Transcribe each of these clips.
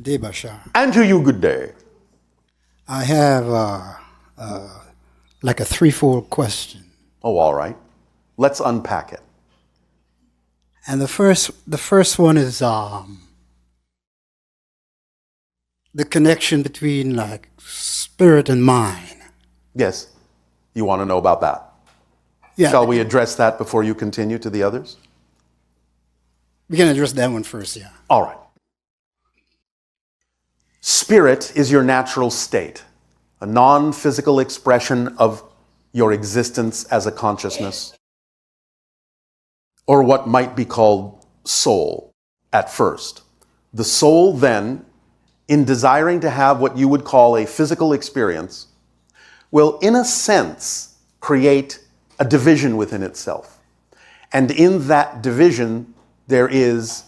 Good day, Bashar. And to you, good day. I have like a threefold question. Oh, all right. Let's unpack it. And the first one is the connection between like spirit and mind. Yes, you want to know about that. Yeah. Shall we address that before you continue to the others? We can address that one first, yeah. All right. Spirit is your natural state, a non-physical expression of your existence as a consciousness, or what might be called soul at first. The soul then, in desiring to have what you would call a physical experience, will in a sense create a division within itself. And in that division, there is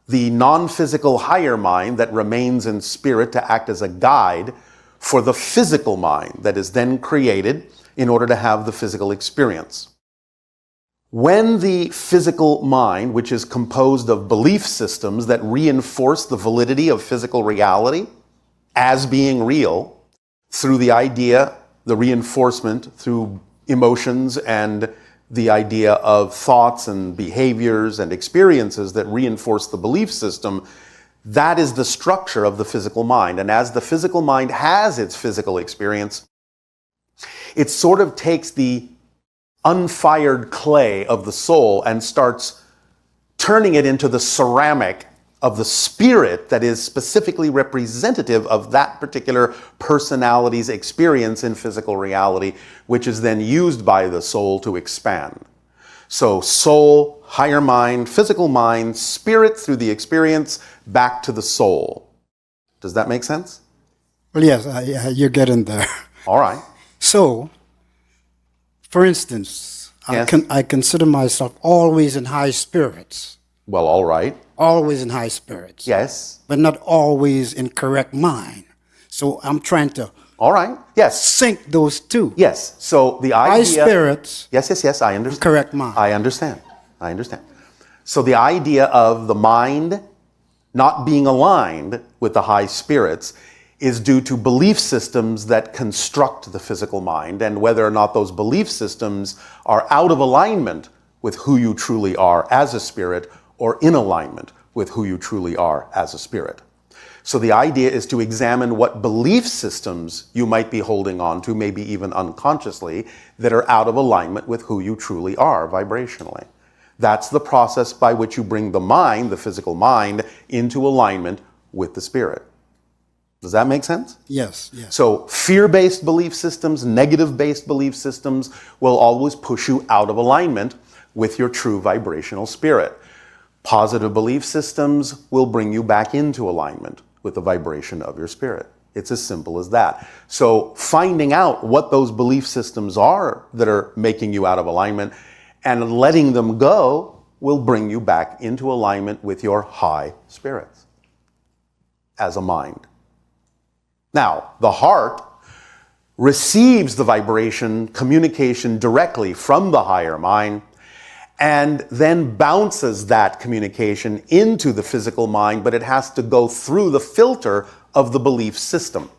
the non-physical higher mind that remains in spirit to act as a guide for the physical mind that is then created in order to have the physical experience. When the physical mind, which is composed of belief systems that reinforce the validity of physical reality as being real through the idea, the reinforcement through emotions and the idea of thoughts and behaviors and experiences that reinforce the belief system, that is the structure of the physical mind. And as the physical mind has its physical experience, it sort of takes the unfired clay of the soul and starts turning it into the ceramic of the spirit that is specifically representative of that particular personality's experience in physical reality, which is then used by the soul to expand. So soul, higher mind, physical mind, spirit through the experience, back to the soul. Does that make sense? Well, yes, you're getting there. All right. So, for instance, Yes. I consider myself always in high spirits. Well, all right. Always in high spirits. Yes. But not always in correct mind. So I'm trying to All right. Yes. sync those two. Yes. So the High idea... spirits, Yes, I understand. correct mind. I understand. So the idea of the mind not being aligned with the high spirits is due to belief systems that construct the physical mind, and whether or not those belief systems are out of alignment with who you truly are as a spirit or in alignment with who you truly are as a spirit. So the idea is to examine what belief systems you might be holding on to, maybe even unconsciously, that are out of alignment with who you truly are vibrationally. That's the process by which you bring the mind, the physical mind, into alignment with the spirit. Does that make sense? Yes, yes. So fear-based belief systems, negative-based belief systems will always push you out of alignment with your true vibrational spirit. Positive belief systems will bring you back into alignment with the vibration of your spirit. It's as simple as that. So finding out what those belief systems are that are making you out of alignment and letting them go will bring you back into alignment with your high spirits as a mind. Now, the heart receives the vibration, communication directly from the higher mind, and then bounces that communication into the physical mind, but it has to go through the filter of the belief system.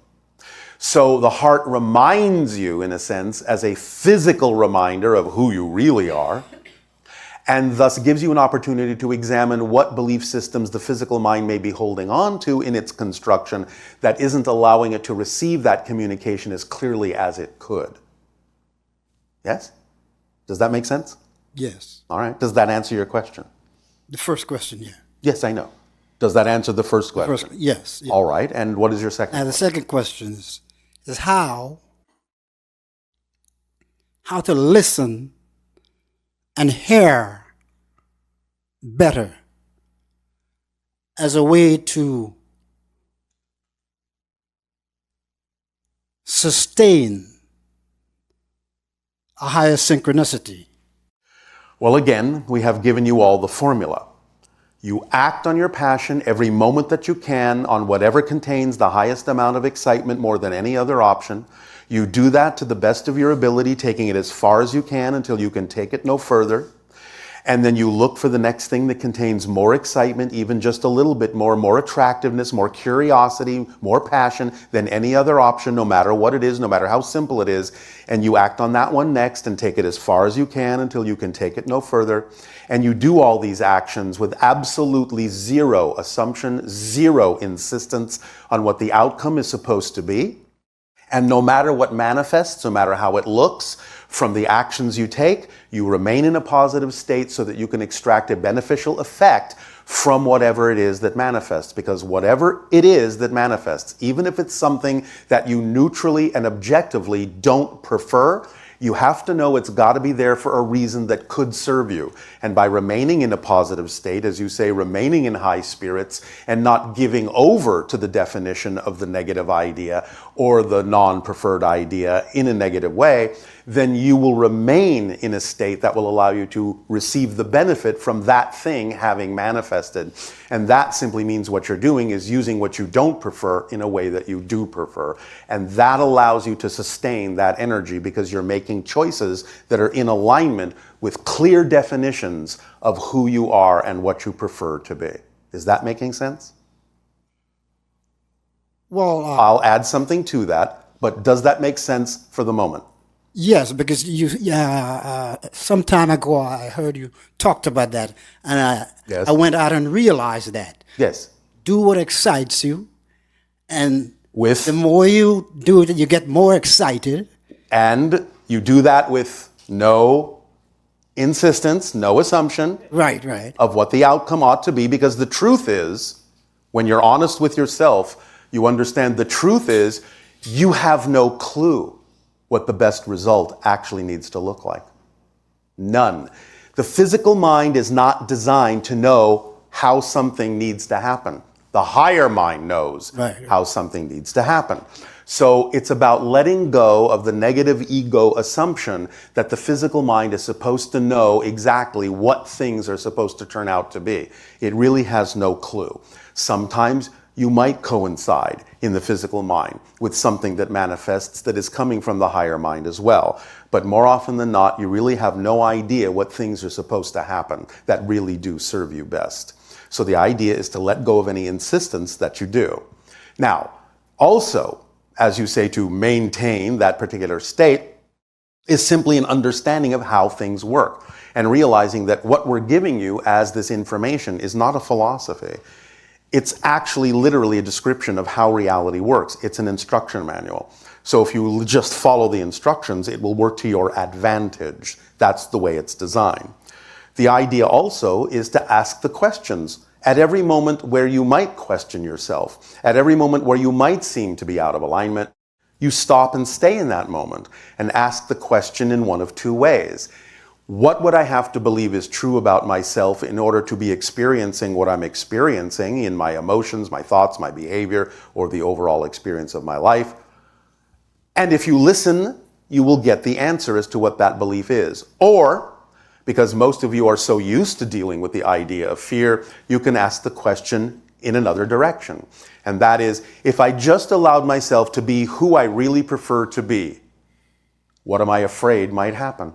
So the heart reminds you, in a sense, as a physical reminder of who you really are, and thus gives you an opportunity to examine what belief systems the physical mind may be holding on to in its construction that isn't allowing it to receive that communication as clearly as it could. Yes? Does that make sense? Yes. All right. Does that answer your question? The first question, yeah. Yes, I know. Does that answer the first question? Yes. Yeah. All right. And what is your second Now, the second question is how to listen and hear better as a way to sustain a higher synchronicity. Well, again, we have given you all the formula. You act on your passion every moment that you can on whatever contains the highest amount of excitement more than any other option. You do that to the best of your ability, taking it as far as you can until you can take it no further. And then you look for the next thing that contains more excitement, even just a little bit more attractiveness, more curiosity, more passion than any other option, no matter what it is, no matter how simple it is. And you act on that one next and take it as far as you can until you can take it no further. And you do all these actions with absolutely zero assumption, zero insistence on what the outcome is supposed to be. And no matter what manifests, no matter how it looks, from the actions you take, you remain in a positive state so that you can extract a beneficial effect from whatever it is that manifests. Because whatever it is that manifests, even if it's something that you neutrally and objectively don't prefer, you have to know it's got to be there for a reason that could serve you. And by remaining in a positive state, as you say, remaining in high spirits and not giving over to the definition of the negative idea or the non-preferred idea in a negative way, then you will remain in a state that will allow you to receive the benefit from that thing having manifested. And that simply means what you're doing is using what you don't prefer in a way that you do prefer. And that allows you to sustain that energy because you're making choices that are in alignment with clear definitions of who you are and what you prefer to be. Is that making sense? Well, I'll add something to that, but does that make sense for the moment? yes, because some time ago I heard you talked about that, and Yes. I went out and realized that. Yes. Do what excites you, and With, the more you do it, you get more excited. and you do that with no insistence, no assumption Right, right. of what the outcome ought to be, because the truth is, when you're honest with yourself, you understand the truth is you have no clue what the best result actually needs to look like. None. The physical mind is not designed to know how something needs to happen. The higher mind knows Right. how something needs to happen. So it's about letting go of the negative ego assumption that the physical mind is supposed to know exactly what things are supposed to turn out to be. It really has no clue. Sometimes you might coincide in the physical mind with something that manifests that is coming from the higher mind as well. But more often than not, you really have no idea what things are supposed to happen that really do serve you best. So the idea is to let go of any insistence that you do. Now, also, as you say, to maintain that particular state is simply an understanding of how things work and realizing that what we're giving you as this information is not a philosophy. It's actually literally a description of how reality works. It's an instruction manual. So if you just follow the instructions, it will work to your advantage. That's the way it's designed. The idea also is to ask the questions at every moment where you might question yourself, at every moment where you might seem to be out of alignment. You stop and stay in that moment and ask the question in one of two ways. What would I have to believe is true about myself in order to be experiencing what I'm experiencing in my emotions, my thoughts, my behavior, or the overall experience of my life? And if you listen, you will get the answer as to what that belief is. Or, because most of you are so used to dealing with the idea of fear, you can ask the question in another direction. And that is, if I just allowed myself to be who I really prefer to be, what am I afraid might happen?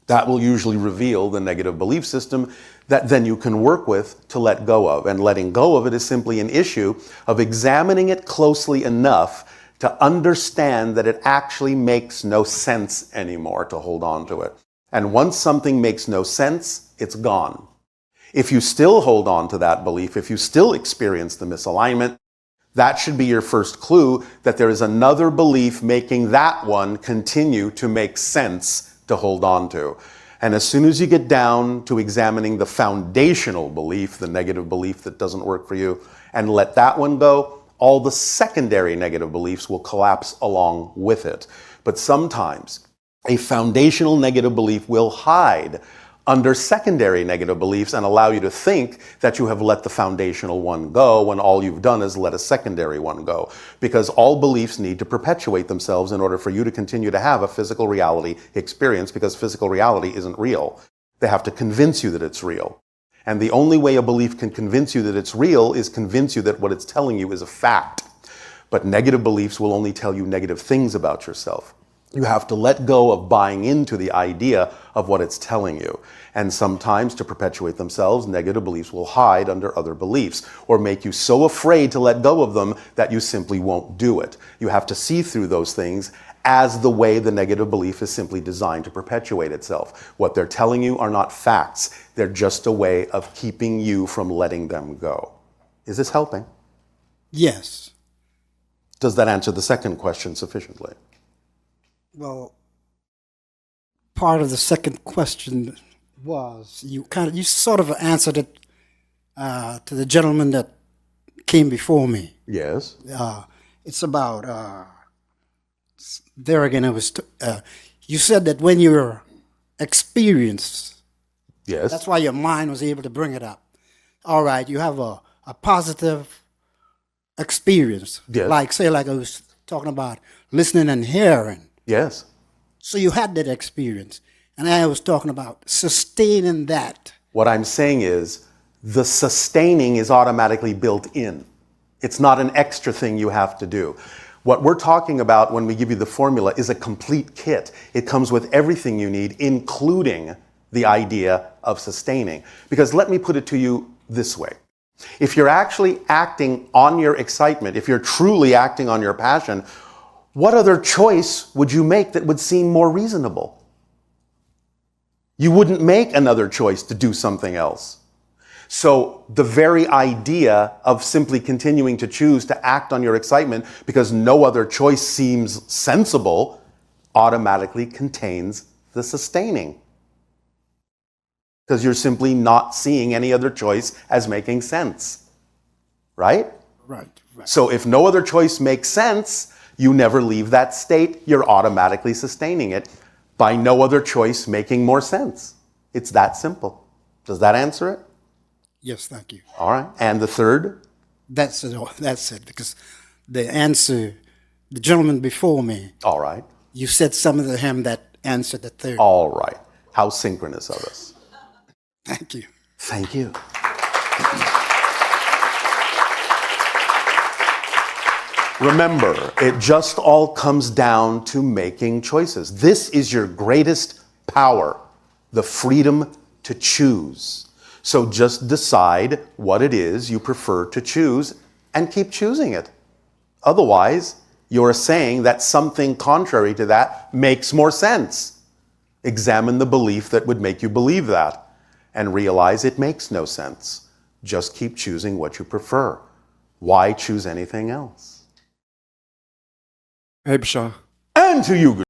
That will usually reveal the negative belief system that then you can work with to let go of. And letting go of it is simply an issue of examining it closely enough to understand that it actually makes no sense anymore to hold on to it. And once something makes no sense, it's gone. If you still hold on to that belief, if you still experience the misalignment, that should be your first clue that there is another belief making that one continue to make sense to hold on to. And as soon as you get down to examining the foundational belief, the negative belief that doesn't work for you, and let that one go, all the secondary negative beliefs will collapse along with it. But sometimes a foundational negative belief will hide under secondary negative beliefs and allow you to think that you have let the foundational one go when all you've done is let a secondary one go. Because all beliefs need to perpetuate themselves in order for you to continue to have a physical reality experience, because physical reality isn't real. They have to convince you that it's real. And the only way a belief can convince you that it's real is convince you that what it's telling you is a fact. But negative beliefs will only tell you negative things about yourself. You have to let go of buying into the idea of what it's telling you. And sometimes, to perpetuate themselves, negative beliefs will hide under other beliefs or make you so afraid to let go of them that you simply won't do it. You have to see through those things as the way the negative belief is simply designed to perpetuate itself. What they're telling you are not facts. They're just a way of keeping you from letting them go. Is this helping? Yes. Does that answer the second question sufficiently? Well, part of the second question was you sort of answered it to the gentleman that came before me. Yes. It's about there again. It was you said that when you're experienced, Yes. that's why your mind was able to bring it up. All right, you have a positive experience, Yes. like I was talking about listening and hearing. Yes. So you had that experience, and I was talking about sustaining that. What I'm saying is the sustaining is automatically built in. It's not an extra thing you have to do. What we're talking about when we give you the formula is a complete kit. It comes with everything you need, including the idea of sustaining. Because let me put it to you this way. If you're actually acting on your excitement, if you're truly acting on your passion, what other choice would you make that would seem more reasonable? You wouldn't make another choice to do something else. So the very idea of simply continuing to choose to act on your excitement because no other choice seems sensible automatically contains the sustaining. Because you're simply not seeing any other choice as making sense. Right? Right. So if no other choice makes sense, you never leave that state, you're automatically sustaining it by no other choice making more sense. It's that simple. Does that answer it? Yes, thank you. All right. And the third? That's it. That's it. Because the answer, the gentleman before me, All right. you said something to him that answered the third. All right. How synchronous of us. Thank you. Thank you. Remember, it just all comes down to making choices. This is your greatest power, the freedom to choose. So just decide what it is you prefer to choose and keep choosing it. Otherwise, you're saying that something contrary to that makes more sense. Examine the belief that would make you believe that and realize it makes no sense. Just keep choosing what you prefer. Why choose anything else? Hey, Bashar. And to you,